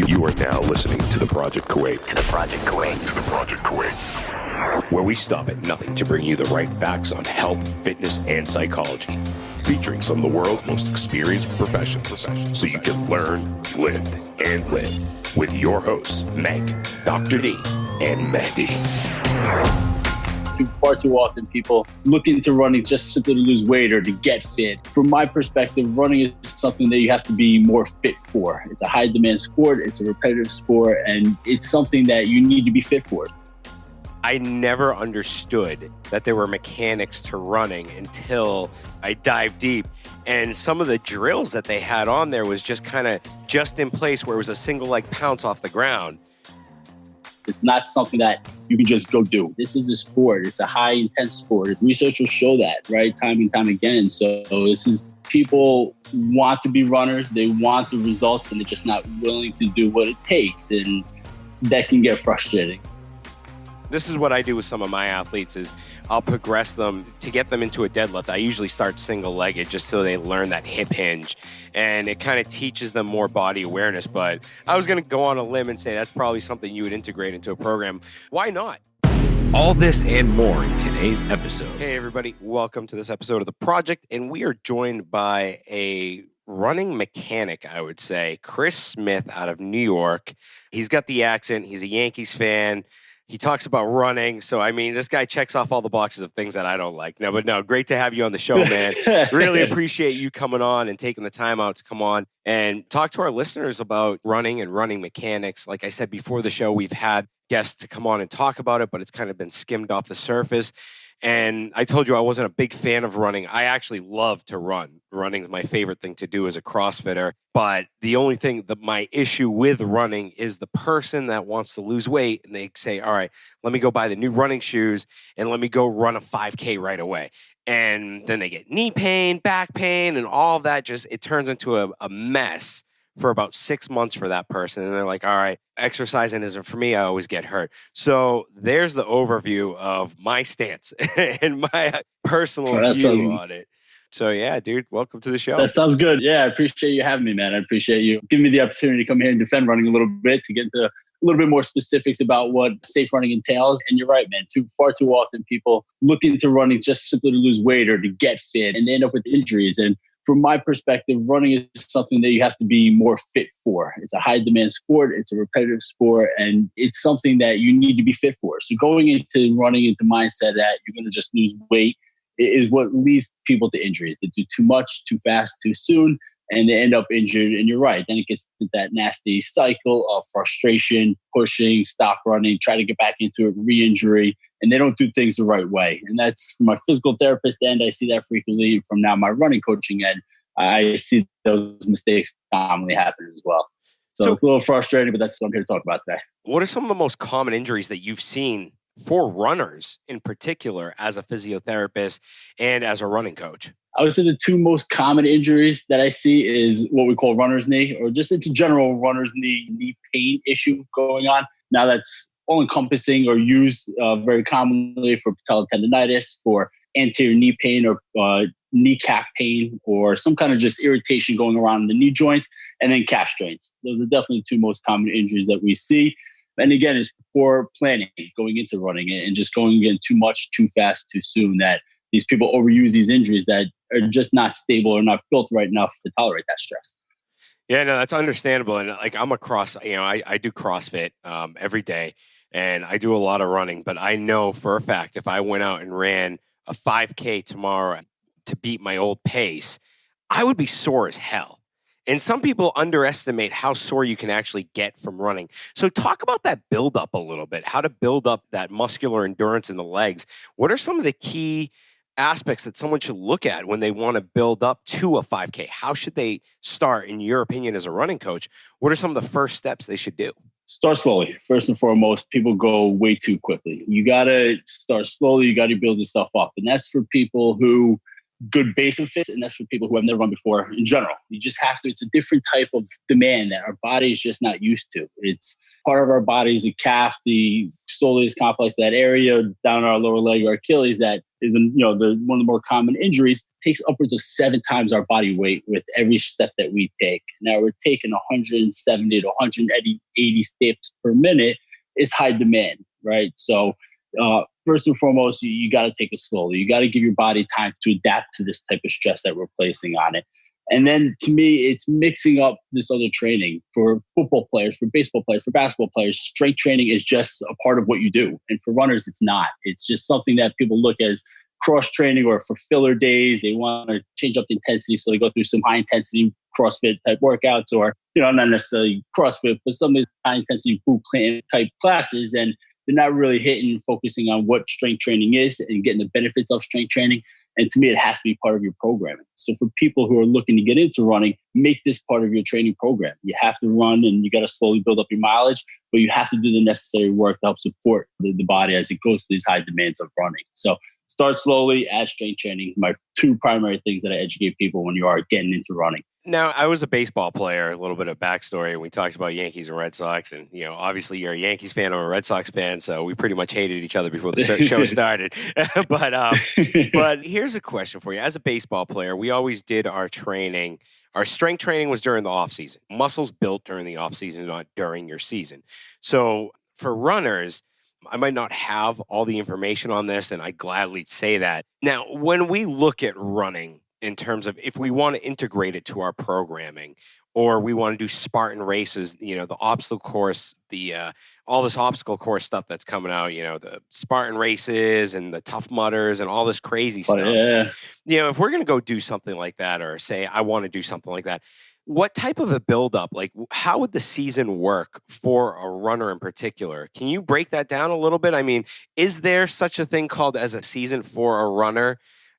You are now listening to the Project Kuwait. Where we stop at nothing to bring you the right facts on health, fitness, and psychology. Featuring some of the world's most experienced professionals. So you can learn, live, and live. With your hosts, Meg, Dr. D, and Mehdi. Far too often people look into running just simply to lose weight or to get fit. From my perspective, running is something that you have to be more fit for. It's a high demand sport, it's a repetitive sport, and it's something that you need to be fit for. I never understood that there were mechanics to running until I dived deep. And some of the drills that they had on there was just kind of just in place where it was a single leg pounce off the ground. It's not something that you can just go do. This is a sport. It's a high intense sport. Research will show that, right? Time and time again. So this is people want to be runners. They want the results and they're just not willing to do what it takes. And that can get frustrating. This is what I do with some of my athletes is I'll progress them to get them into a deadlift. I usually start single-legged just so they learn that hip hinge. And it kind of teaches them more body awareness. But I was going to go on a limb and say that's probably something you would integrate into a program. Why not? All this and more in today's episode. Hey, everybody. Welcome to this episode of The Project. And we are joined by a running mechanic, I would say, Chris Smith out of New York. He's got the accent. He's a Yankees fan. He talks about running. So, I mean, this guy checks off all the boxes of things that I don't like. No, great to have you on the show, man. Really appreciate you coming on and taking the time out to come on and talk to our listeners about running and running mechanics. Like I said before the show, we've had guests to come on and talk about it, but it's kind of been skimmed off the surface. And I told you I wasn't a big fan of running. I actually love to run. Running is my favorite thing to do as a CrossFitter. But the only thing that my issue with running is the person that wants to lose weight and they say, all right, let me go buy the new running shoes and let me go run a 5K right away. And then they get knee pain, back pain, and all of that it turns into a mess for about 6 months for that person. And they're like, all right, exercising isn't for me. I always get hurt. So there's the overview of my stance and my personal view on it. So yeah, dude, welcome to the show. That sounds good. Yeah, I appreciate you having me, man. I appreciate you giving me the opportunity to come here and defend running a little bit, to get into a little bit more specifics about what safe running entails. And you're right, man. Far too often people look into running just simply to lose weight or to get fit, and they end up with injuries. And from my perspective, running is something that you have to be more fit for. It's a high demand sport. It's a repetitive sport, and it's something that you need to be fit for. So going into running into mindset that you're going to just lose weight is what leads people to injuries. They do too much, too fast, too soon, and they end up injured. And you're right. Then it gets to that nasty cycle of frustration, pushing, stop running, try to get back into it, re-injury, and they don't do things the right way. And that's from my physical therapist end. I see that frequently. From now my running coaching end, I see those mistakes commonly happen as well. So it's a little frustrating, but that's what I'm here to talk about today. What are some of the most common injuries that you've seen for runners in particular as a physiotherapist and as a running coach? I would say the two most common injuries that I see is what we call runner's knee, or just it's a general runner's knee pain issue going on. Now that's all encompassing or used very commonly for patellar tendonitis, for anterior knee pain or kneecap pain, or some kind of just irritation going around the knee joint, and then calf strains. Those are definitely the two most common injuries that we see. And again, it's poor planning going into running and just going in too much, too fast, too soon, that these people overuse these injuries that are just not stable or not built right enough to tolerate that stress. Yeah, no, that's understandable. And like I do CrossFit every day and I do a lot of running, but I know for a fact if I went out and ran a 5K tomorrow to beat my old pace, I would be sore as hell. And some people underestimate how sore you can actually get from running. So talk about that build up a little bit, how to build up that muscular endurance in the legs. What are some of the key aspects that someone should look at when they want to build up to a 5K? How should they start, in your opinion, as a running coach? What are some of the first steps they should do? Start slowly. First and foremost, people go way too quickly. You got to start slowly. You got to build yourself up. And that's for people who good base of fitness, and that's for people who have never run before in general. You just have to, it's a different type of demand that our body is just not used to. It's part of our bodies, the calf, the soleus complex, that area down our lower leg, our Achilles, that is, one of the more common injuries, takes upwards of 7 times our body weight with every step that we take. Now we're taking 170 to 180 steps per minute. Is high demand, right? So first and foremost, you got to take it slowly. You got to give your body time to adapt to this type of stress that we're placing on it. And then to me, it's mixing up this other training for football players, for baseball players, for basketball players. Strength training is just a part of what you do. And for runners, it's not. It's just something that people look as cross training or for filler days. They want to change up the intensity. So they go through some high intensity CrossFit type workouts, or, not necessarily CrossFit, but some of these high intensity boot camp type classes. And they're not really hitting and focusing on what strength training is and getting the benefits of strength training. And to me, it has to be part of your programming. So for people who are looking to get into running, make this part of your training program. You have to run and you got to slowly build up your mileage, but you have to do the necessary work to help support the body as it goes to these high demands of running. So start slowly, add strength training. My 2 primary things that I educate people when you are getting into running. Now, I was a baseball player, a little bit of backstory. We talked about Yankees and Red Sox, and, obviously you're a Yankees fan, I'm a Red Sox fan, so we pretty much hated each other before the show started. But here's a question for you. As a baseball player, we always did our training. Our strength training was during the off season. Muscles built during the off season, not during your season. So for runners, I might not have all the information on this, and I gladly say that. Now, when we look at running, in terms of if we want to integrate it to our programming, or we want to do Spartan races, the obstacle course, all this obstacle course stuff that's coming out, the Spartan races and the Tough Mudders and all this crazy stuff. Yeah. If we're going to go do something like that, or say, I want to do something like that, what type of a buildup, like how would the season work for a runner in particular? Can you break that down a little bit? I mean, is there such a thing called as a season for a runner?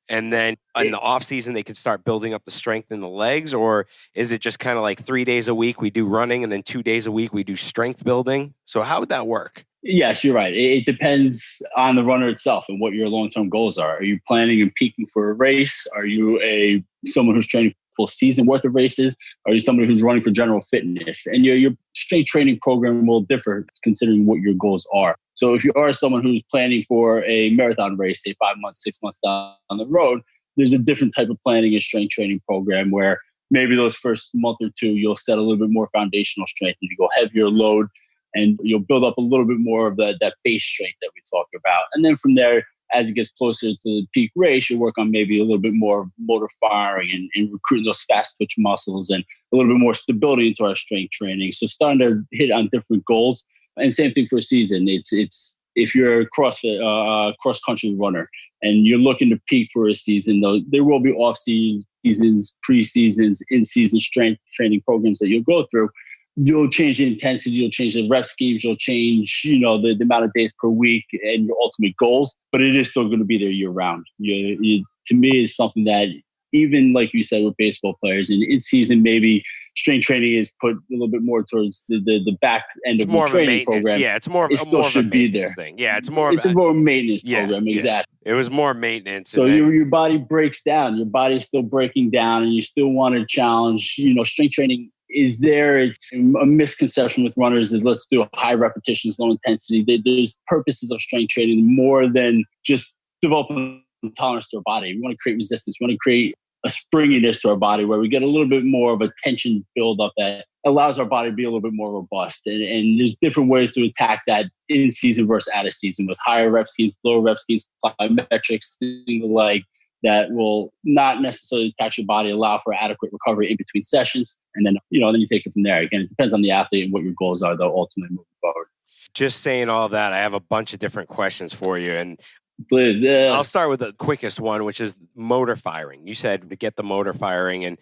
And then in the off season, they could start building up the strength in the legs? Or is it just kind of like 3 days a week we do running and then 2 days a week we do strength building? So how would that work? Yes, you're right. It depends on the runner itself and what your long-term goals are. Are you planning and peaking for a race? Are you someone who's training full season worth of races? Are you somebody who's running for general fitness? And your strength training program will differ considering what your goals are. So if you are someone who's planning for a marathon race, say 5 months, 6 months down the road, there's a different type of planning and strength training program where maybe those first month or 2, you'll set a little bit more foundational strength and you go heavier load and you'll build up a little bit more of that base strength that we talk about. And then from there, as it gets closer to the peak race, you work on maybe a little bit more motor firing and recruiting those fast twitch muscles and a little bit more stability into our strength training. So starting to hit on different goals. And same thing for a season. It's if you're a CrossFit cross-country runner and you're looking to peak for a season, though, there will be off-seasons, pre-seasons, in-season strength training programs that you'll go through. You'll change the intensity, you'll change the rep schemes, you'll change, the amount of days per week and your ultimate goals, but it is still going to be there year round. To me, it's something that even like you said with baseball players, in season, maybe strength training is put a little bit more towards the back end of the training program. Yeah, it's more of a maintenance thing. Yeah, it's more a maintenance program. Exactly. It was more maintenance. So your body breaks down. Your body's still breaking down, and you still want to challenge. Strength training is there. It's a misconception with runners is let's do high repetitions, low intensity. There's purposes of strength training more than just developing tolerance to our body. We want to create resistance. We want to create a springiness to our body where we get a little bit more of a tension buildup that allows our body to be a little bit more robust. And there's different ways to attack that in season versus out of season with higher rep schemes, lower rep schemes, plyometrics, the like that will not necessarily tax your body, allow for adequate recovery in between sessions. And then, then you take it from there. Again, it depends on the athlete and what your goals are, though, ultimately moving forward. Just saying all of that, I have a bunch of different questions for you. And please, I'll start with the quickest one, which is motor firing. You said to get the motor firing, and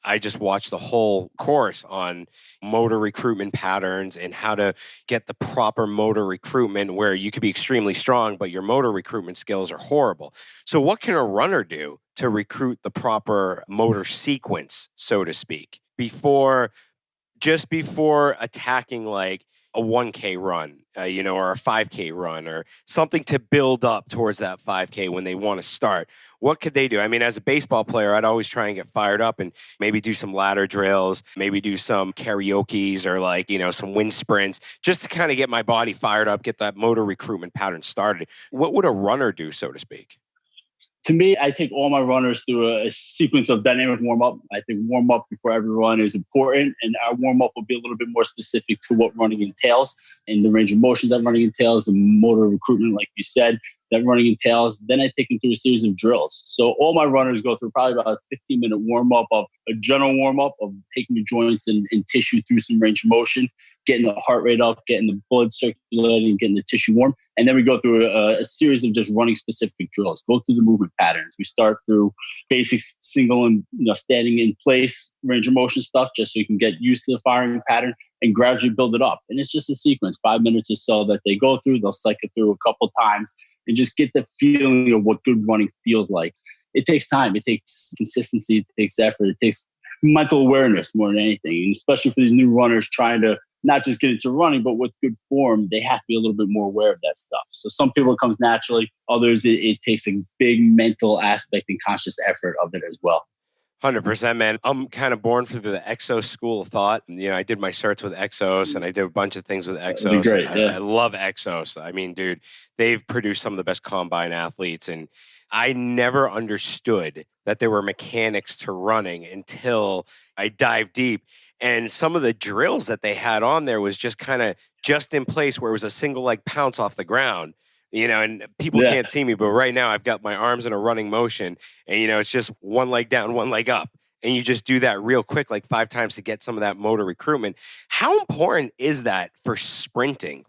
I just watched the whole course on motor recruitment patterns and how to get the proper motor recruitment where you could be extremely strong, but your motor recruitment skills are horrible. So what can a runner do to recruit the proper motor sequence, so to speak, before attacking like a 1K run or a 5K run or something to build up towards that 5K when they want to start? What could they do? I mean, as a baseball player, I'd always try and get fired up and maybe do some ladder drills, maybe do some karaoke's or some wind sprints just to kind of get my body fired up, get that motor recruitment pattern started. What would a runner do, so to speak? To me, I take all my runners through a sequence of dynamic warm-up. I think warm-up before every run is important, and our warm-up will be a little bit more specific to what running entails and the range of motions that running entails, the motor recruitment, like you said, that running entails. Then I take them through a series of drills. So all my runners go through probably about a 15-minute warm-up of a general warm-up of taking the joints and tissue through some range of motion, getting the heart rate up, getting the blood circulating, getting the tissue warm. And then we go through a series of just running specific drills, go through the movement patterns. We start through basic single and standing in place range of motion stuff, just so you can get used to the firing pattern and gradually build it up. And it's just a sequence, 5 minutes or so that they go through. They'll cycle through a couple times and just get the feeling of what good running feels like. It takes time. It takes consistency. It takes effort. It takes mental awareness more than anything. And especially for these new runners trying to not just get into running, but with good form, they have to be a little bit more aware of that stuff. So some people it comes naturally. Others, it takes a big mental aspect and conscious effort of it as well. 100%, man. I'm kind of born through the Exos school of thought. I did my certs with Exos and I did a bunch of things with Exos. Great, yeah. I love Exos. I mean, dude, they've produced some of the best combine athletes. And I never understood that there were mechanics to running until I dived deep. And some of the drills that they had on there was just kind of just in place where it was a single leg pounce off the ground. And people can't see me, but right now I've got my arms in a running motion and, it's just one leg down, one leg up. And you just do that real quick, like 5 times to get some of that motor recruitment. How important is that for sprinting?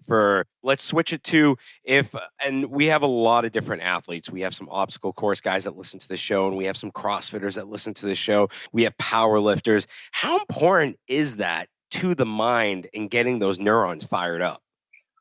Let's switch it to and we have a lot of different athletes. We have some obstacle course guys that listen to the show, and we have some CrossFitters that listen to the show. We have power lifters. How important is that to the mind and getting those neurons fired up?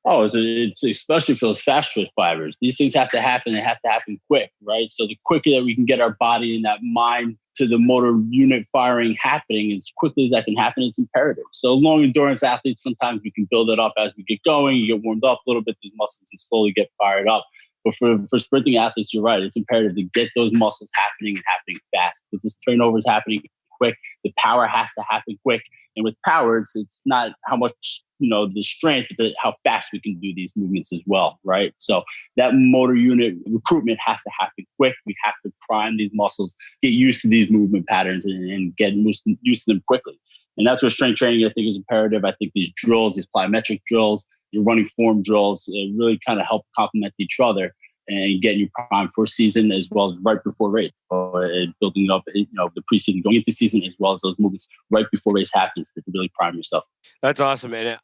Oh, it's especially for those fast twitch fibers. These things have to happen. They have to happen quick, right? So the quicker that we can get our body and that mind to the motor unit firing happening as quickly as that can happen, it's imperative. So long endurance athletes, sometimes we can build it up as we get going. You get warmed up a little bit, these muscles can slowly get fired up. But for sprinting athletes, you're right. It's imperative to get those muscles happening and happening fast because this turnover is happening quick. The power has to happen quick. And with power, it's not how much, the strength, but how fast we can do these movements as well, right? So that motor unit recruitment has to happen quick. We have to prime these muscles, get used to these movement patterns and get used to them quickly. And that's where strength training, I think, is imperative. I think these drills, these plyometric drills, your running form drills, really kind of help complement each other and getting you primed for season as well as right before race, or building up, the preseason, going into season, as well as those movements right before race happens to really prime yourself. That's awesome. And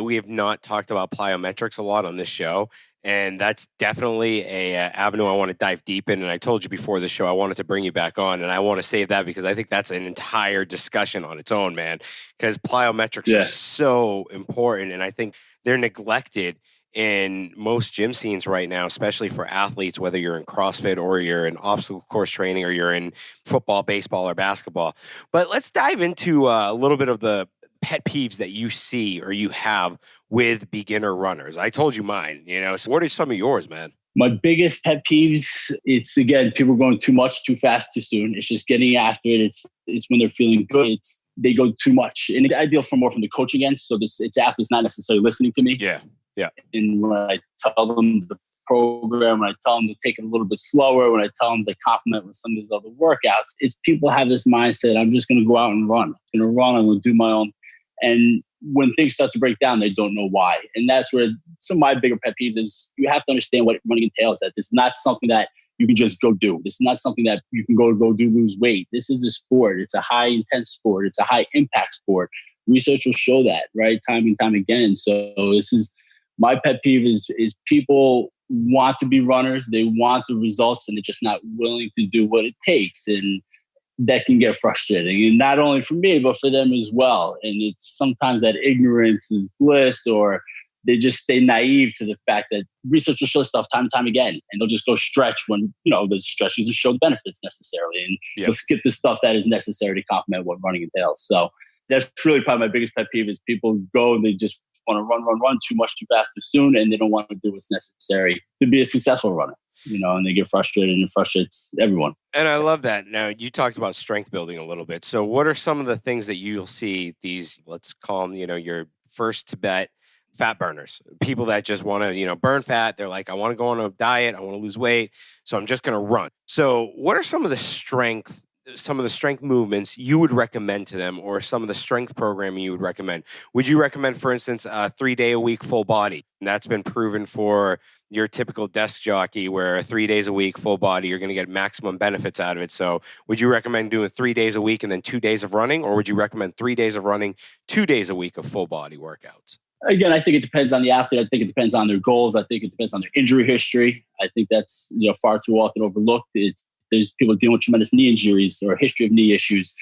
we have not talked about plyometrics a lot on this show. And that's definitely a avenue I want to dive deep in. And I told you before the show, I wanted to bring you back on, and I want to save that because I think that's an entire discussion on its own, man, because plyometrics are so important. And I think they're neglected in most gym scenes right now, especially for athletes, whether you're in CrossFit or you're in obstacle course training or you're in football, baseball, or basketball. But let's dive into a little bit of the pet peeves that you see or you have with beginner runners. I told you mine, so what are some of yours, man? My biggest pet peeves, it's again, people going too much, too fast, too soon. It's just getting after it. It's when they're feeling good. They go too much. And I deal more from the coaching end. So it's athletes not necessarily listening to me. Yeah. And when I tell them the program, when I tell them to take it a little bit slower, when I tell them to complement with some of these other workouts, it's people have this mindset, I'm just going to go out and run. I'm going to run, I'm going to do my own. And when things start to break down, they don't know why. And that's where some of my bigger pet peeves is you have to understand what running entails. That this is not something that you can just go do. This is not something that you can go do lose weight. This is a sport. It's a high intense sport. It's a high impact sport. Research will show that, right? Time and time again. So this is my pet peeve is people want to be runners. They want the results and they're just not willing to do what it takes. And that can get frustrating. And not only for me, but for them as well. And it's sometimes that ignorance is bliss, or they just stay naive to the fact that research will show stuff time and time again. And they'll just go stretch when, the stretch doesn't show the benefits necessarily. And they'll skip the stuff that is necessary to complement what running entails. So that's truly probably my biggest pet peeve is people go and they just want to run too much, too fast, too soon, and they don't want to do what's necessary to be a successful runner. And they get frustrated, and it frustrates everyone. And I love that. Now, you talked about strength building a little bit. So what are some of the things that you'll see these, let's call them, your first to bet fat burners, people that just want to, burn fat. They're like, I want to go on a diet. I want to lose weight. So I'm just going to run. So what are some of the strength movements you would recommend to them, or some of the strength programming you would recommend? Would you recommend, for instance, a 3-day-a-week full body? And that's been proven for your typical desk jockey, where 3 days a week, full body, you're going to get maximum benefits out of it. So would you recommend doing 3 days a week and then 2 days of running? Or would you recommend 3 days of running, 2 days a week of full body workouts? Again, I think it depends on the athlete. I think it depends on their goals. I think it depends on their injury history. I think that's far too often overlooked. There's people dealing with tremendous knee injuries or a history of knee issues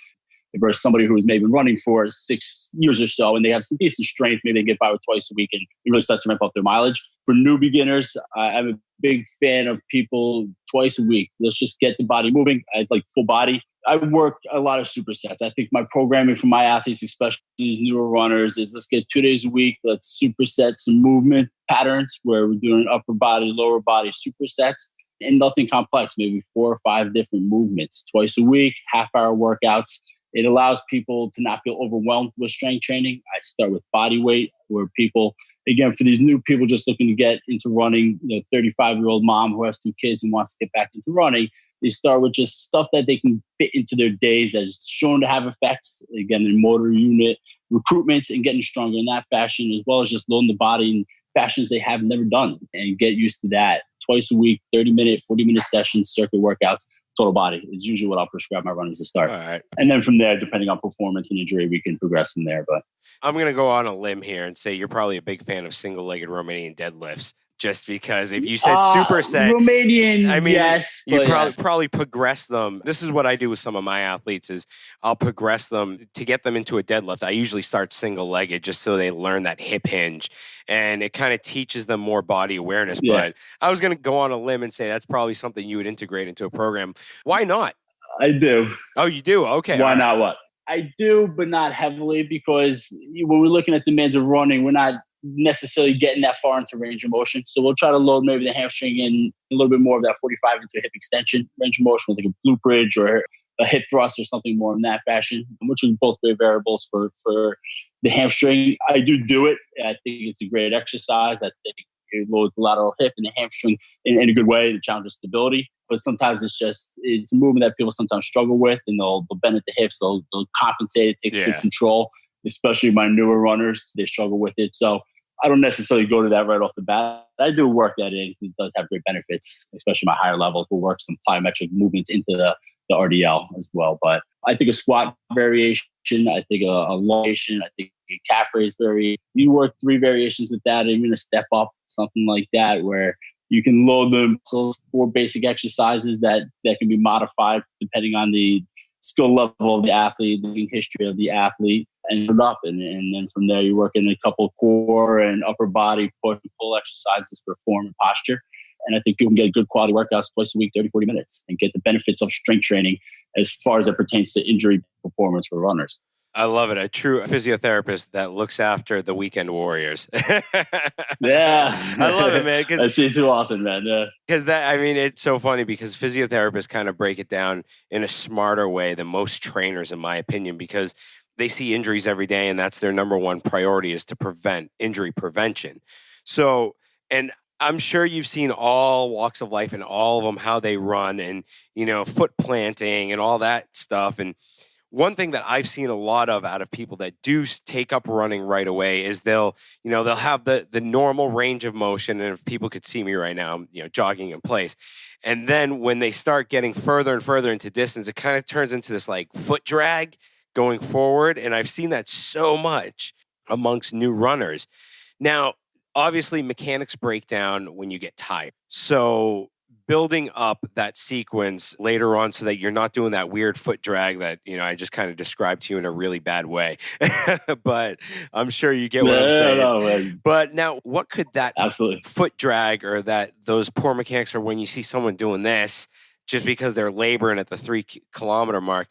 versus somebody who's maybe been running for 6 years or so, and they have some decent strength. Maybe they get by with twice a week and really start to ramp up their mileage. For new beginners, I'm a big fan of people twice a week. Let's just get the body moving. I like full body. I work a lot of supersets. I think my programming for my athletes, especially these newer runners, is let's get 2 days a week. Let's superset some movement patterns where we're doing upper body, lower body supersets. And nothing complex, maybe 4 or 5 different movements twice a week, half-hour workouts. It allows people to not feel overwhelmed with strength training. I start with body weight, where people, again, for these new people just looking to get into running, 35-year-old mom who has 2 kids and wants to get back into running, they start with just stuff that they can fit into their days that is shown to have effects, again, in motor unit recruitments and getting stronger in that fashion, as well as just loading the body in fashions they have never done and get used to that. Twice a week, 30-minute, 40-minute sessions, circuit workouts, total body is usually what I'll prescribe my runners to start. All right. And then from there, depending on performance and injury, we can progress from there. But I'm going to go on a limb here and say you're probably a big fan of single-legged Romanian deadlifts. Just because if you said superset, Romanian, I mean, yes, you yes. probably progress them. This is what I do with some of my athletes is I'll progress them to get them into a deadlift. I usually start single-legged just so they learn that hip hinge, and it kind of teaches them more body awareness. Yeah. But I was going to go on a limb and say that's probably something you would integrate into a program. Why not? I do. Oh, you do? Okay. Why not what? I do, but not heavily, because when we're looking at demands of running, we're not necessarily getting that far into range of motion. So we'll try to load maybe the hamstring in a little bit more of that 45 into a hip extension range of motion with like a glute bridge or a hip thrust or something more in that fashion, which are both great variables for the hamstring. I do it. I think it's a great exercise. I think it loads the lateral hip and the hamstring in a good way to challenge stability. But sometimes it's a movement that people sometimes struggle with, and they'll bend at the hips. They'll compensate. It takes good control, especially my newer runners. They struggle with it. So I don't necessarily go to that right off the bat. I do work that in. It does have great benefits, especially my higher levels. We'll work some plyometric movements into the RDL as well. But I think a squat variation, I think a long variation, I think a calf raise variation. You work 3 variations with that, even a step up, something like that, where you can load them. So 4 basic exercises that can be modified depending on the skill level of the athlete, the history of the athlete, and put up. And then from there, you work in a couple core and upper body push and pull exercises for form and posture. And I think you can get good quality workouts twice a week, 30, 40 minutes, and get the benefits of strength training as far as it pertains to injury performance for runners. I love it. A true physiotherapist that looks after the weekend warriors. Yeah. I love it, man. I see it too often, man. Because it's so funny because physiotherapists kind of break it down in a smarter way than most trainers, in my opinion, because they see injuries every day and that's their number one priority is to prevent injury prevention. So, and I'm sure you've seen all walks of life and all of them, how they run and, foot planting and all that stuff. And one thing that I've seen a lot of out of people that do take up running right away is they'll have the normal range of motion. And if people could see me right now, I'm, jogging in place. And then when they start getting further and further into distance, it kind of turns into this like foot drag going forward. And I've seen that so much amongst new runners. Now, obviously mechanics break down when you get tired. So building up that sequence later on so that you're not doing that weird foot drag that, I just kind of described to you in a really bad way. But I'm sure you get what I'm saying. No, but now what could that absolutely foot drag or those poor mechanics, or when you see someone doing this just because they're laboring at the 3 kilometer mark,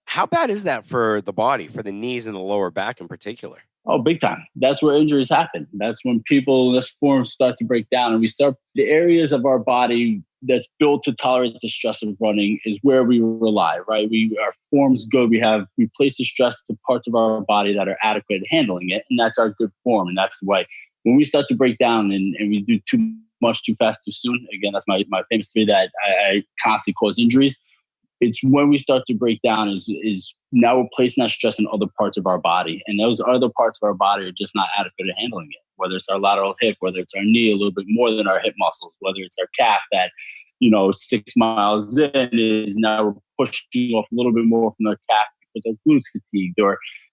How bad is that for the body, for the knees and the lower back in particular? Oh, big time. That's where injuries happen. That's when this forms start to break down, and the areas of our body that's built to tolerate the stress of running is where we rely, right? Our forms we place the stress to parts of our body that are adequate at handling it. And that's our good form. And that's why when we start to break down and we do too much, too fast, too soon, again, that's my famous theory that I constantly cause injuries. It's when we start to break down is now we're placing that stress in other parts of our body. And those other parts of our body are just not adequate at handling it, whether it's our lateral hip, whether it's our knee a little bit more than our hip muscles, whether it's our calf that, 6 miles in is now pushing off a little bit more from our calf because our glutes fatigued,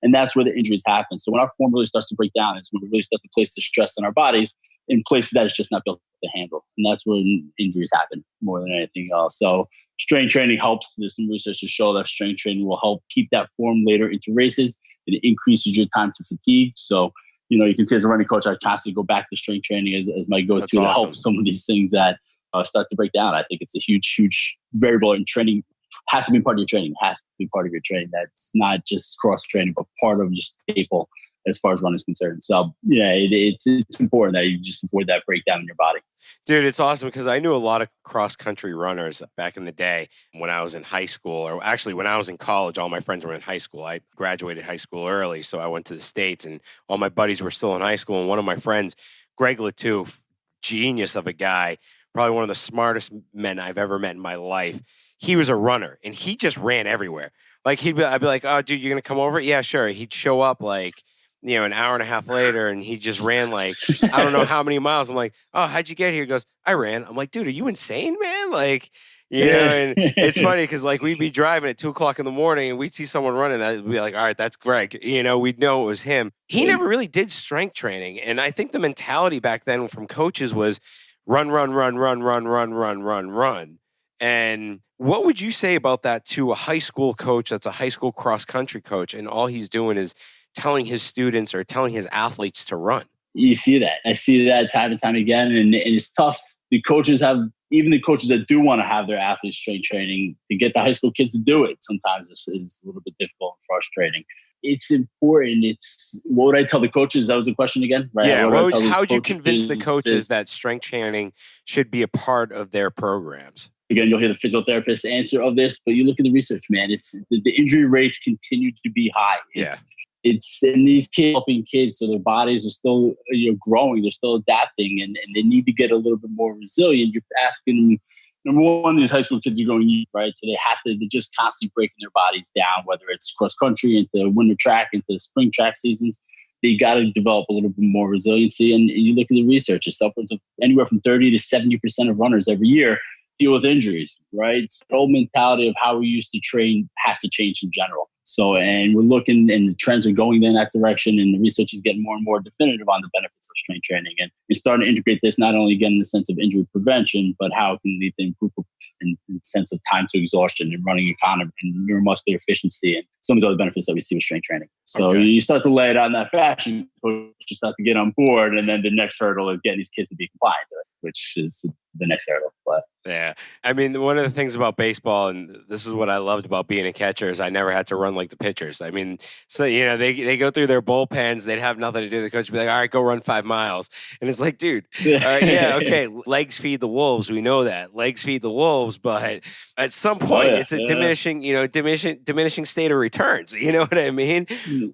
and that's where the injuries happen. So when our form really starts to break down, is when we really start to place the stress on our bodies in places that it's just not built to handle. And that's when injuries happen more than anything else. So strength training helps. There's some research to show that strength training will help keep that form later into races. It increases your time to fatigue. So, you can see as a running coach, I constantly go back to strength training as my go-to to help some of these things that start to break down. I think it's a huge, huge variable in training. Has to be part of your training. Has to be part of your training. That's not just cross training, but part of your staple as far as running is concerned. So yeah, it's important that you just avoid that breakdown in your body. Dude, it's awesome because I knew a lot of cross country runners back in the day when I was in high school, or actually when I was in college. All my friends were in high school. I graduated high school early, so I went to the States, and all my buddies were still in high school. And one of my friends, Greg Latouf, genius of a guy, probably one of the smartest men I've ever met in my life. He was a runner, and he just ran everywhere. Like I'd be like, "Oh, dude, you're gonna come over?" Yeah, sure. He'd show up like, an hour and a half later, and he just ran like, I don't know how many miles. I'm like, "Oh, how'd you get here?" He goes, "I ran." I'm like, "Dude, are you insane, man?" Like, and it's funny because like we'd be driving at 2:00 in the morning and we'd see someone running that would be like, all right, that's Greg. We'd know it was him. He never really did strength training. And I think the mentality back then from coaches was run, run, run, run, run, run, run, run, run. And what would you say about that to a high school coach that's a high school cross country coach, and all he's doing is telling his students or telling his athletes to run? You see that. I see that time and time again. And it's tough. Even the coaches that do want to have their athletes strength training, to get the high school kids to do it sometimes is a little bit difficult and frustrating. It's important. What would I tell the coaches? That was the question again, right? Yeah. How would you convince the coaches that strength training should be a part of their programs? Again, you'll hear the physiotherapist answer of this, but you look at the research, man. It's the injury rates continue to be high. It's in these helping kids, so their bodies are still growing, they're still adapting, and they need to get a little bit more resilient. You're asking them, number one, these high school kids are going, right? So they're just constantly breaking their bodies down, whether it's cross country, into winter track, into spring track seasons. They got to develop a little bit more resiliency. And you look at the research, it's upwards of anywhere from 30 to 70% of runners every year deal with injuries, right? So the whole mentality of how we used to train has to change in general. So, and we're looking, and the trends are going in that direction, and the research is getting more and more definitive on the benefits of strength training. And we're starting to integrate this not only again in the sense of injury prevention, but how it can lead to improvement in the sense of time to exhaustion and running economy and neuromuscular efficiency and some of the other benefits that we see with strength training. So you start to lay it out in that fashion, coaches start to get on board, and then the next hurdle is getting these kids to be compliant to it, which is the next hurdle. But yeah, I mean, one of the things about baseball, and this is what I loved about being a catcher, is I never had to run like the pitchers. I mean, so they go through their bullpens, they'd have nothing to do. The coach would be like, "All right, go run 5 miles," and it's like, dude, all right, yeah, okay, legs feed the wolves. We know that legs feed the wolves, but at some point, it's a diminishing state of returns. You know what I mean?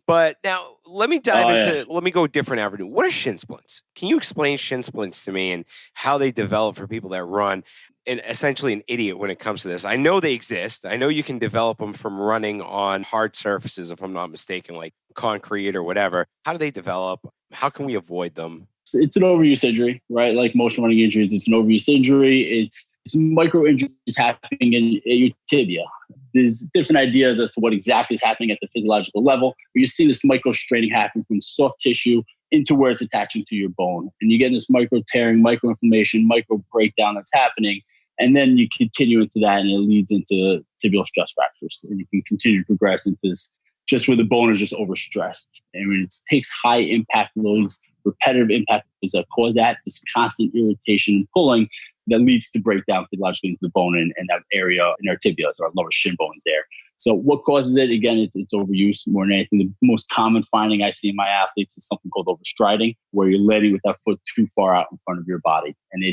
But now let me let me go a different avenue. What are shin splints? Can you explain shin splints to me and how they develop for people that run? And essentially an idiot when it comes to this. I know they exist. I know you can develop them from running on hard surfaces, if I'm not mistaken, like concrete or whatever. How do they develop? How can we avoid them? It's an overuse injury, right? Like most running injuries, it's an overuse injury. It's micro injuries happening in your tibia. There's different ideas as to what exactly is happening at the physiological level. But you see this micro straining happen from soft tissue into where it's attaching to your bone. And you get this micro tearing, micro inflammation, micro breakdown that's happening. And then you continue into that, and it leads into tibial stress fractures. And you can continue to progress into this just where the bone is just overstressed. And when it takes high impact loads, repetitive impact loads that cause that, this constant irritation and pulling, that leads to breakdown physiologically into the bone and that area in our tibias, our lower shin bones there. So what causes it? Again, it's overuse more than anything. The most common finding I see in my athletes is something called overstriding, where you're landing with that foot too far out in front of your body. And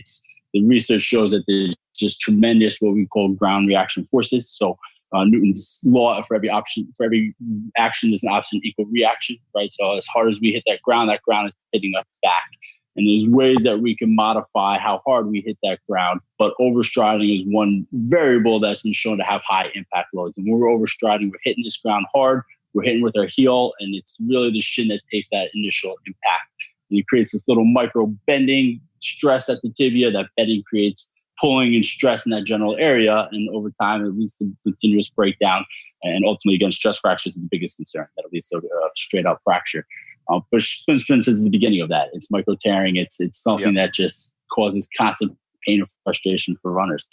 the research shows that there's just tremendous what we call ground reaction forces. So Newton's law, for every action, there's an option equal reaction, right? So as hard as we hit that ground is hitting us back. And there's ways that we can modify how hard we hit that ground. But overstriding is one variable that's been shown to have high impact loads. And when we're overstriding, we're hitting this ground hard, we're hitting with our heel, and it's really the shin that takes that initial impact. And it creates this little micro bending stress at the tibia. That bending creates pulling and stress in that general area. And over time, it leads to continuous breakdown. And ultimately, again, stress fractures is the biggest concern. That leads to a straight up fracture. But splints is the beginning of that. It's micro tearing. It's something that just causes constant pain and frustration for runners.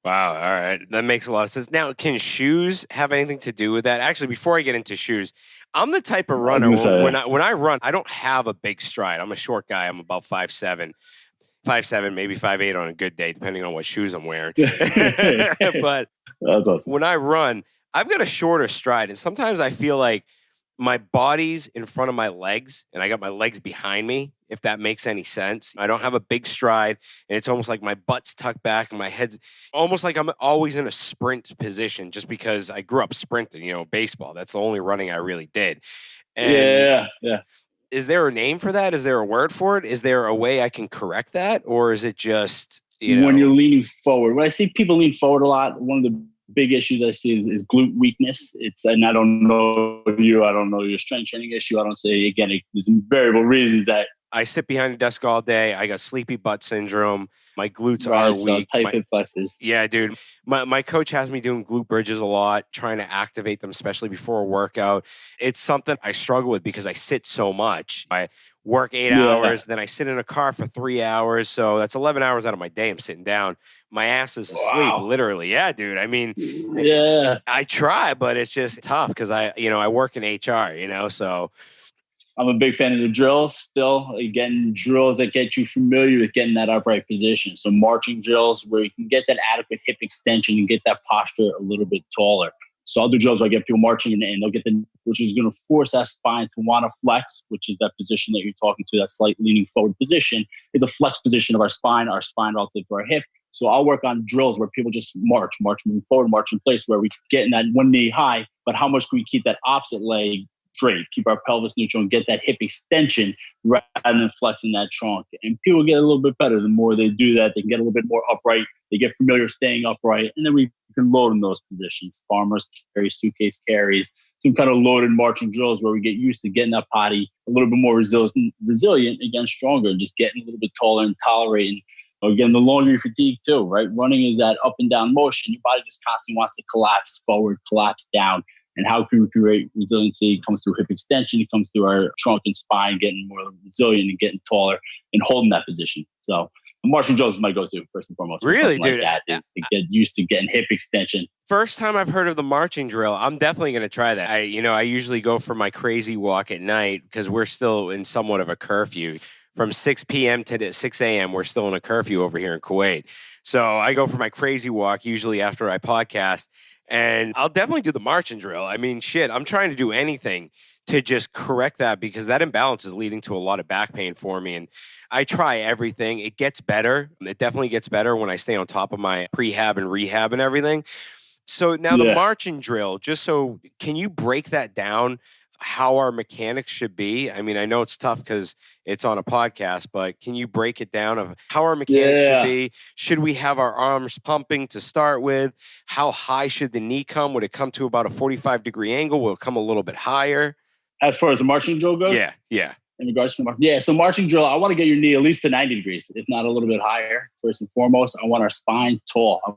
Wow. All right. That makes a lot of sense. Now, can shoes have anything to do with that? Actually, before I get into shoes, I'm the type of runner when I run, I don't have a big stride. I'm a short guy. I'm about 5'7", maybe 5'8" on a good day, depending on what shoes I'm wearing. But that's awesome. When I run, I've got a shorter stride. And sometimes I feel like my body's in front of my legs and I got my legs behind me, if that makes any sense. I don't have a big stride and it's almost like my butt's tucked back and my head's almost like I'm always in a sprint position just because I grew up sprinting, baseball. That's the only running I really did. And yeah. Is there a name for that? Is there a word for it? Is there a way I can correct that? Or is it just, when you're leaning forward? When I see people lean forward a lot, one of the big issues I see is glute weakness. And I don't know you, I don't know your strength training issue. I don't say, again, there's variable reasons that I sit behind a desk all day. I got sleepy butt syndrome. My glutes are weak. Tight hip flexors. Yeah, dude. My coach has me doing glute bridges a lot, trying to activate them, especially before a workout. It's something I struggle with because I sit so much. I work 8 hours, then I sit in a car for 3 hours. So that's 11 hours out of my day I'm sitting down. My ass is asleep, literally. Yeah, dude. I mean, I try, but it's just tough because I work in HR, so. I'm a big fan of the drills still. Again, drills that get you familiar with getting that upright position. So marching drills where you can get that adequate hip extension and get that posture a little bit taller. So I'll do drills where I get people marching and they'll get which is going to force that spine to want to flex, which is that position that you're talking to, that slight leaning forward position is a flex position of our spine relative to our hip. So I'll work on drills where people just march, moving forward, march in place where we get in that one knee high, but how much can we keep that opposite leg straight, keep our pelvis neutral and get that hip extension rather than flexing that trunk. And people get a little bit better. The more they do that, they can get a little bit more upright. They get familiar staying upright. And then we can load in those positions. Farmers carry, suitcase carries, some kind of loaded marching drills where we get used to getting that body a little bit more resilient, again, stronger, and just getting a little bit taller and tolerating. Again, the longer you fatigue too, right? Running is that up and down motion. Your body just constantly wants to collapse forward, collapse down. And how can we create resiliency? It comes through hip extension. It comes through our trunk and spine, getting more resilient and getting taller and holding that position. So marching drills is my go-to, first and foremost. Really, dude? Like that, to get used to getting hip extension. First time I've heard of the marching drill. I'm definitely going to try that. I usually go for my crazy walk at night because we're still in somewhat of a curfew. From 6 p.m. to 6 a.m., we're still in a curfew over here in Kuwait. So I go for my crazy walk usually after I podcast. And I'll definitely do the marching drill. I mean, shit, I'm trying to do anything to just correct that because that imbalance is leading to a lot of back pain for me. And I try everything. It gets better. It definitely gets better when I stay on top of my prehab and rehab and everything. So now the marching drill, can you break that down? How our mechanics should be? I mean, I know it's tough because it's on a podcast, but can you break it down of how our mechanics should be? Should we have our arms pumping to start with? How high should the knee come? Would it come to about a 45-degree angle? Will it come a little bit higher? As far as the marching drill goes? Yeah. In regards to so marching drill, I want to get your knee at least to 90 degrees, if not a little bit higher. First and foremost, I want our spine tall. I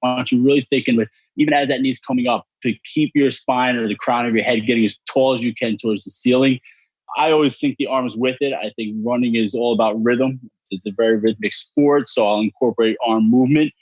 want you really thinking with, even as that knee's coming up, to keep your spine or the crown of your head getting as tall as you can towards the ceiling. I always sync the arms with it. I think running is all about rhythm. It's a very rhythmic sport, so I'll incorporate arm movement.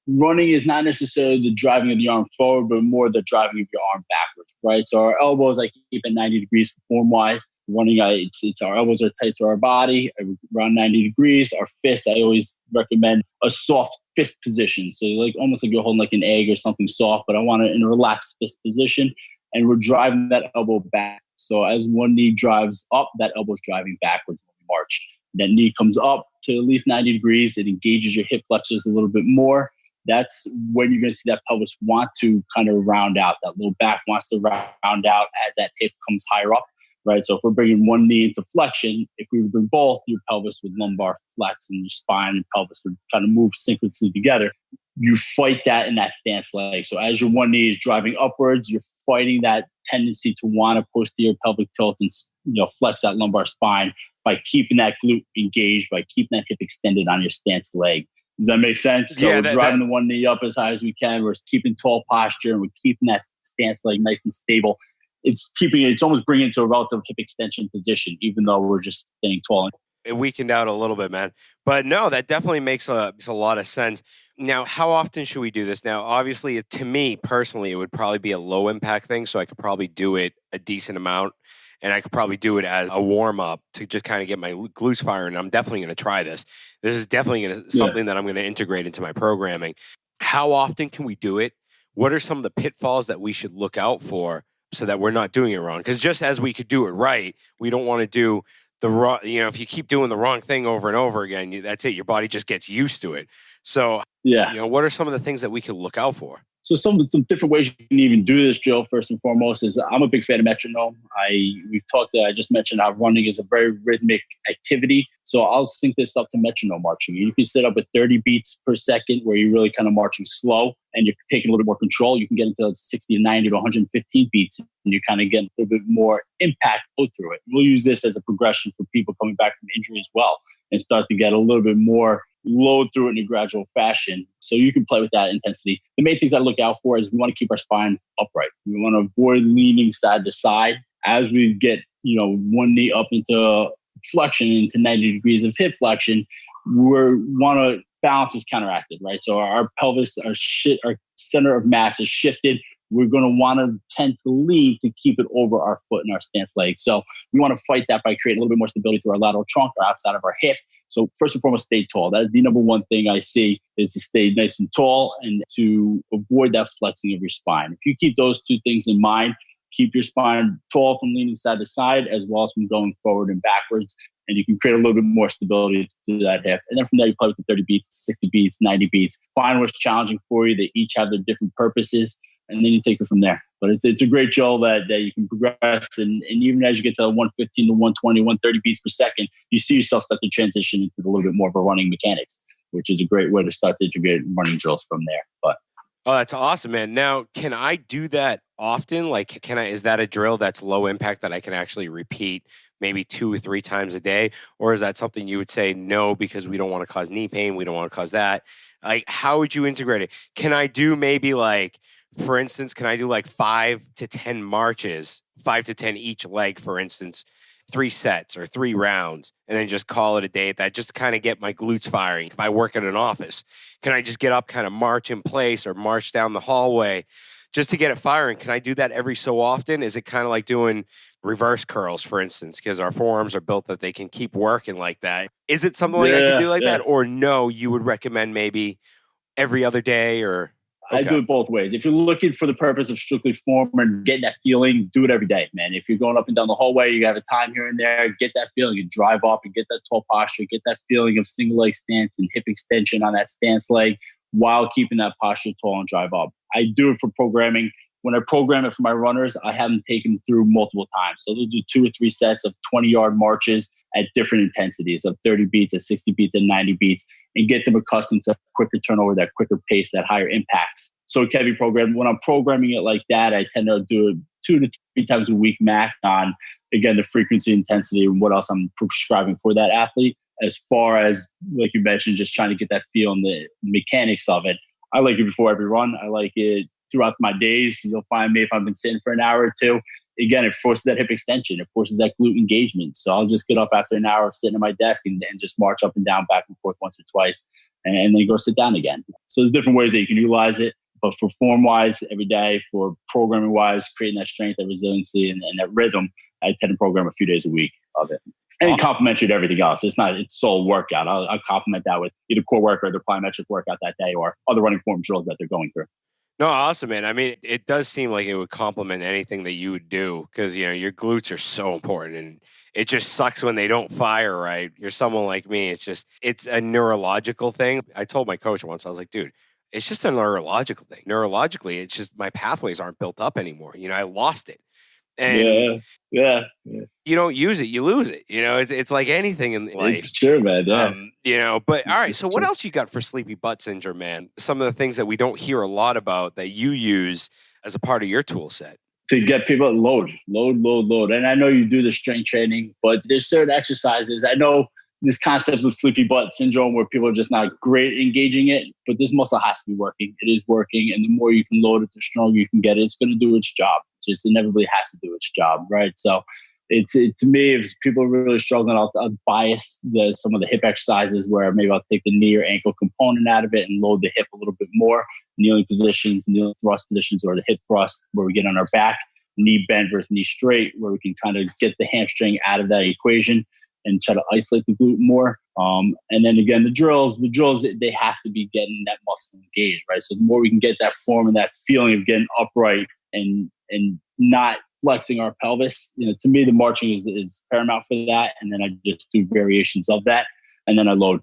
running is not necessarily the driving of the arm forward, but more the driving of your arm backwards, right? So our elbows, I keep at 90 degrees form-wise. Running, it's our elbows are tight to our body, around 90 degrees. Our fists, I always recommend a soft fist position. So like almost like you're holding like an egg or something soft, but I want it in a relaxed fist position. And we're driving that elbow back. So as one knee drives up, that elbow's driving backwards when we march. That knee comes up to at least 90 degrees. It engages your hip flexors a little bit more. That's when you're going to see that pelvis want to kind of round out. That low back wants to round out as that hip comes higher up, right? So if we're bringing one knee into flexion, if we bring both, your pelvis would lumbar flex and your spine and pelvis would kind of move synchronously together. You fight that in that stance leg. So as your one knee is driving upwards, you're fighting that tendency to want to posterior pelvic tilt and flex that lumbar spine by keeping that glute engaged, by keeping that hip extended on your stance leg. Does that make sense? So we're driving the one knee up as high as we can. We're keeping tall posture and we're keeping that stance leg nice and stable. It's almost bringing it to a relative hip extension position, even though we're just staying tall. It weakened out a little bit, man. But no, that definitely makes a lot of sense. Now, how often should we do this? Now, obviously, to me personally, it would probably be a low impact thing. So I could probably do it a decent amount. And I could probably do it as a warm up to just kind of get my glutes firing. I'm definitely going to try this. This is definitely something that I'm going to integrate into my programming. How often can we do it? What are some of the pitfalls that we should look out for so that we're not doing it wrong? Because just as we could do it right, we don't want to do the wrong. If you keep doing the wrong thing over and over again, that's it. Your body just gets used to it. So, what are some of the things that we could look out for? So some different ways you can even do this, Joe, first and foremost, is I'm a big fan of metronome. I just mentioned how running is a very rhythmic activity. So I'll sync this up to metronome marching. You can set up at 30 beats per second where you're really kind of marching slow and you're taking a little bit more control. You can get into 60 to 90 to 115 beats and you kind of get a little bit more impact go through it. We'll use this as a progression for people coming back from injury as well and start to get a little bit more load through it in a gradual fashion. So you can play with that intensity. The main things I look out for is we want to keep our spine upright. We want to avoid leaning side to side. As we get, one knee up into flexion, into 90 degrees of hip flexion, balance is counteracted, right? So our pelvis, our center of mass is shifted. We're going to want to tend to lean to keep it over our foot and our stance leg. So we want to fight that by creating a little bit more stability through our lateral trunk or outside of our hip. So first and foremost, stay tall. That is the number one thing I see is to stay nice and tall and to avoid that flexing of your spine. If you keep those two things in mind, keep your spine tall from leaning side to side as well as from going forward and backwards. And you can create a little bit more stability to that hip. And then from there, you play with the 30 beats, 60 beats, 90 beats. Find what's challenging for you. They each have their different purposes. And then you take it from there. But it's a great drill that you can progress. And even as you get to 115 to 120, 130 beats per second, you see yourself start to transition into a little bit more of a running mechanics, which is a great way to start to integrate running drills from there. Oh, that's awesome, man. Now, can I do that often? Like, is that a drill that's low impact that I can actually repeat maybe 2 or 3 times a day? Or is that something you would say no, because we don't want to cause knee pain? We don't want to cause that. Like, how would you integrate it? Can I do maybe for instance, can I do 5 to 10 marches, 5 to 10 each leg, for instance, 3 sets or 3 rounds, and then just call it a day at that, just to kind of get my glutes firing? If I work at an office, can I just get up, kind of march in place or march down the hallway just to get it firing? Can I do that every so often? Is it kind of like doing reverse curls, for instance, because our forearms are built that they can keep working like that? Is it something I can do like that? Or no, you would recommend maybe every other day or... Okay. I do it both ways. If you're looking for the purpose of strictly form and getting that feeling, do it every day, man. If you're going up and down the hallway, you have a time here and there, get that feeling. You drive up and get that tall posture, get that feeling of single leg stance and hip extension on that stance leg while keeping that posture tall and drive up. I do it for programming. When I program it for my runners, I have them taken through multiple times. So they'll do 2 or 3 sets of 20-yard marches at different intensities of 30 beats, at 60 beats, and 90 beats, and get them accustomed to quicker turnover, that quicker pace, that higher impacts. So it can be programmed. When I'm programming it like that, I tend to do it 2 to 3 times a week max on, again, the frequency, intensity, and what else I'm prescribing for that athlete. As far as, like you mentioned, just trying to get that feel and the mechanics of it. I like it before every run. I like it throughout my days. You'll find me if I've been sitting for an hour or two. Again, it forces that hip extension. It forces that glute engagement. So I'll just get up after an hour of sitting at my desk and just march up and down, back and forth once or twice. and then go sit down again. So there's different ways that you can utilize it. But for form-wise, every day, for programming-wise, creating that strength, that resiliency, and that rhythm, I tend to program a few days a week of it. And complementary to everything else. It's sole workout. I'll complement that with either core work or the plyometric workout that day or other running form drills that they're going through. No, awesome, man. I mean, it does seem like it would complement anything that you would do because, your glutes are so important and it just sucks when they don't fire right. You're someone like me. It's a neurological thing. I told my coach once, I was like, dude, it's just a neurological thing. Neurologically, it's just my pathways aren't built up anymore. I lost it. And yeah. You don't use it, you lose it. It's like anything in life. It's true, man. Yeah. But all right. So what else you got for sleepy butt syndrome, man? Some of the things that we don't hear a lot about that you use as a part of your tool set. To get people load. And I know you do the strength training, but there's certain exercises. I know this concept of sleepy butt syndrome where people are just not great engaging it, but this muscle has to be working. It is working. And the more you can load it, the stronger you can get it. It's going to do its job. Just inevitably has to do its job, right? So to me, if people are really struggling, I'll bias some of the hip exercises where maybe I'll take the knee or ankle component out of it and load the hip a little bit more. Kneeling positions, kneeling thrust positions, or the hip thrust where we get on our back, knee bend versus knee straight, where we can kind of get the hamstring out of that equation and try to isolate the glute more. And then again, the drills, they have to be getting that muscle engaged, right? So the more we can get that form and that feeling of getting upright and not flexing our pelvis, to me, the marching is paramount for that. And then I just do variations of that. And then I load,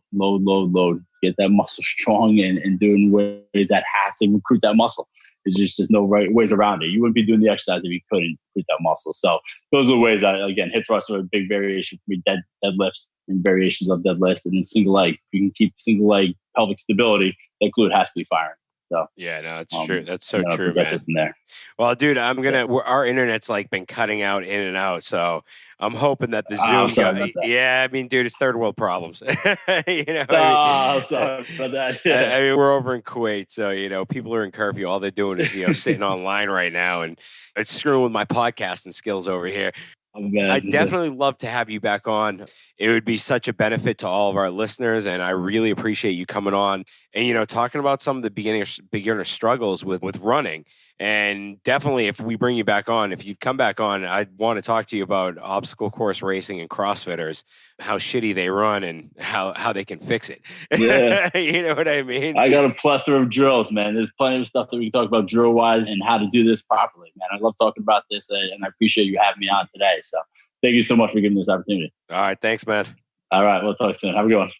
get that muscle strong and doing ways that has to recruit that muscle. There's no right ways around it. You wouldn't be doing the exercise if you couldn't recruit that muscle. So those are the ways again, hip thrusts are a big variation for me, deadlifts and variations of deadlifts. And then single leg, if you can keep single leg pelvic stability, that glute has to be firing. So, yeah, no, it's true. That's so true, man. From there. Well, dude, our internet's been cutting out in and out. So I'm hoping that the Zoom yeah, I mean, dude, it's third world problems. Sorry about that. Yeah. I mean, we're over in Kuwait. So, people are in curfew. All they're doing is, sitting online right now. And it's screwing with my podcasting skills over here. I'd definitely love to have you back on. It would be such a benefit to all of our listeners, and I really appreciate you coming on and, talking about some of the beginner struggles with running. And definitely, if we bring you back on, if you come back on, I'd want to talk to you about obstacle course racing and CrossFitters, how shitty they run and how they can fix it. Yeah. You know what I mean? I got a plethora of drills, man. There's plenty of stuff that we can talk about drill-wise and how to do this properly, man. I love talking about this, and I appreciate you having me on today. So thank you so much for giving me this opportunity. All right. Thanks, man. All right. We'll talk soon. Have a good one.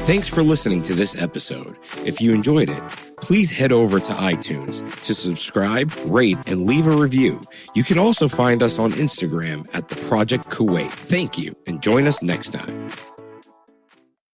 Thanks for listening to this episode. If you enjoyed it, please head over to iTunes to subscribe, rate, and leave a review. You can also find us on Instagram at The Project Kuwait. Thank you, and join us next time.